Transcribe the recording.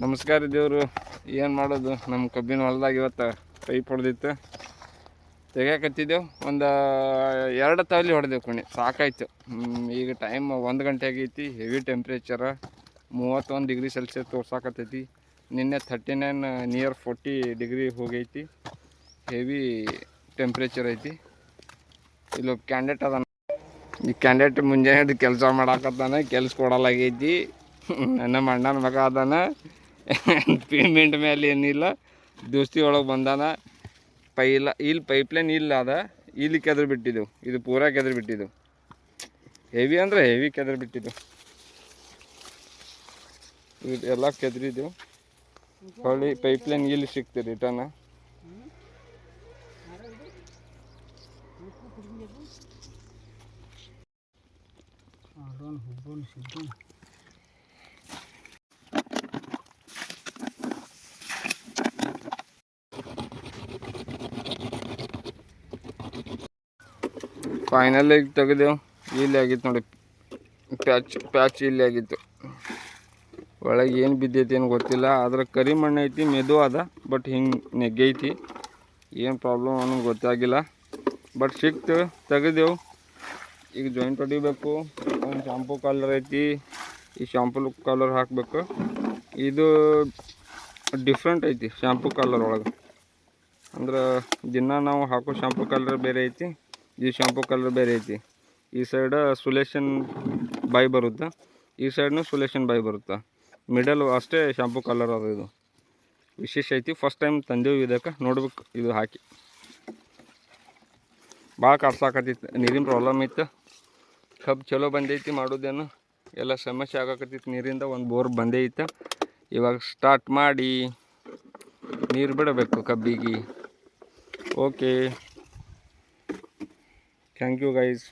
ನಮಸ್ಕಾರ ದೇವರು. ಏನು ಮಾಡೋದು, ನಮ್ಮ ಕಬ್ಬಿನ ಹೊಲದಾಗ ಇವತ್ತು ಪೈಪ್ ಹೊಡೆದಿತ್ತು, ತೆಗಿಯಾಕತ್ತಿದ್ದೆವು. ಒಂದು 2 ತಾವಲಿ ಹೊಡೆದೆವು ಕಣಿ, ಸಾಕಾಯ್ತು. ಈಗ ಟೈಮ್ 1 ಗಂಟೆ ಆಗೈತಿ. ಹೆವಿ ಟೆಂಪ್ರೇಚರ 31 ಡಿಗ್ರಿ ಸೆಲ್ಸಿಯಸ್ ತೋರ್ಸಾಕತ್ತೈತಿ. ನಿನ್ನೆ 39 ನಿಯರ್ 40 ಡಿಗ್ರಿ ಹೋಗೈತಿ. ಹೆವಿ ಟೆಂಪ್ರೇಚರ್ ಐತಿ. ಇಲ್ಲೊಬ್ಬ ಕ್ಯಾಂಡಿಡೇಟ್ ಅದಾನ. ಈ ಕ್ಯಾಂಡಿಡೇಟ್ ಮುಂಜಾನೆ ಕೆಲಸ ಮಾಡಾಕತ್ತಾನ, ಕೆಲಸ ಕೊಡಲಾಗೈತಿ. ನಮ್ಮ ಅಣ್ಣನ ಮಗ ಅದಾನ. ಪೇಮೆಂಟ್ ಮೇಲೆ ಏನಿಲ್ಲ, ದೋಸ್ತಿ ಒಳಗೆ ಬಂದಾನ. ಇಲ್ಲಿ ಪೈಪ್ಲೈನ್ ಇಲ್ಲ ಅದ, ಇಲ್ಲಿ ಕೆದರ್ ಬಿಟ್ಟಿದ್ದೆವು. ಇದು ಪೂರಾ ಕೆದರ್ ಬಿಟ್ಟಿದ್ದೆವು. ಹೆವಿ ಅಂದರೆ ಹೆವಿ ಕೆದರ್ ಬಿಟ್ಟಿದ್ದೆವು. ಇದು ಎಲ್ಲ ಕೆದರಿದ್ದೆವು. ಹೊಳ್ಳಿ ಪೈಪ್ಲೈನ್ ಇಲ್ಲಿ ಸಿಗ್ತದೆ ರಿಟರ್ನ್. ಫೈನಲ್ ಆಗಿ ತೆಗೆದೆವು. ಇಲ್ಲಿ ಆಗಿತ್ತು ನೋಡಿ, ಪ್ಯಾಚ್ ಇಲ್ಲಿ ಆಗಿತ್ತು. ಒಳಗೆ ಏನು ಬಿದ್ದೈತಿ ಏನು ಗೊತ್ತಿಲ್ಲ. ಆದ್ರೆ ಕರಿ ಮಣ್ಣು ಐತಿ, ಮೆದು ಅದ, ಬಟ್ ಹಿಂಗೆ ನೆಗ್ಗೈತಿ. ಏನು ಪ್ರಾಬ್ಲಮ್ ಅನ್ನೋದು ಗೊತ್ತಾಗಿಲ್ಲ, ಬಟ್ ಸಿಕ್ತು, ತೆಗೆದೆವು. ಈಗ ಜಾಯಿಂಟ್ ಹೊಡಿಬೇಕು. ಒಂದು ಶಾಂಪೂ ಕಲರ್ ಐತಿ, ಈ ಶಾಂಪೂ ಕಲರ್ ಹಾಕಬೇಕು. ಇದು ಡಿಫ್ರೆಂಟ್ ಐತಿ ಶಾಂಪೂ ಕಲರ್ ಒಳಗೆ. ಅಂದ್ರೆ ದಿನ ನಾವು ಹಾಕೋ ಶಾಂಪೂ ಕಲರ್ ಬೇರೆ ಐತಿ, ಈ ಶಾಂಪೂ ಕಲರ್ ಬೇರೆ ಐತಿ. ಈ ಸೈಡ್ ಸುಲೇಷನ್ ಬಾಯಿ ಬರುತ್ತೆ, ಈ ಸೈಡ್ನು ಸುಲೇಷನ್ ಬಾಯಿ ಬರುತ್ತೆ. ಮಿಡಲ್ ಅಷ್ಟೇ ಶಾಂಪೂ ಕಲರ್ ಅದು. ಇದು ವಿಶೇಷ ಐತಿ. ಫಸ್ಟ್ ಟೈಮ್ ತಂದೆವು, ಇದಕ್ಕೆ ನೋಡ್ಬೇಕು. ಇದು ಹಾಕಿ ಭಾಳ ಕಾಡ್ಸಾಕತ್ತಿತ್ತು, ನೀರಿನ ಪ್ರಾಬ್ಲಮ್ ಇತ್ತು. ಕಬ್ಬು ಚಲೋ ಬಂದೈತಿ, ಮಾಡೋದೇನು ಎಲ್ಲ ಸಮಸ್ಯೆ ಆಗಾಕತ್ತಿತ್ತು ನೀರಿಂದ. ಒಂದು ಬೋರ್ ಬಂದೇ ಇತ್ತು. ಇವಾಗ ಸ್ಟಾರ್ಟ್ ಮಾಡಿ ನೀರು ಬಿಡಬೇಕು ಕಬ್ಬಿಗೆ. Okay, thank you guys.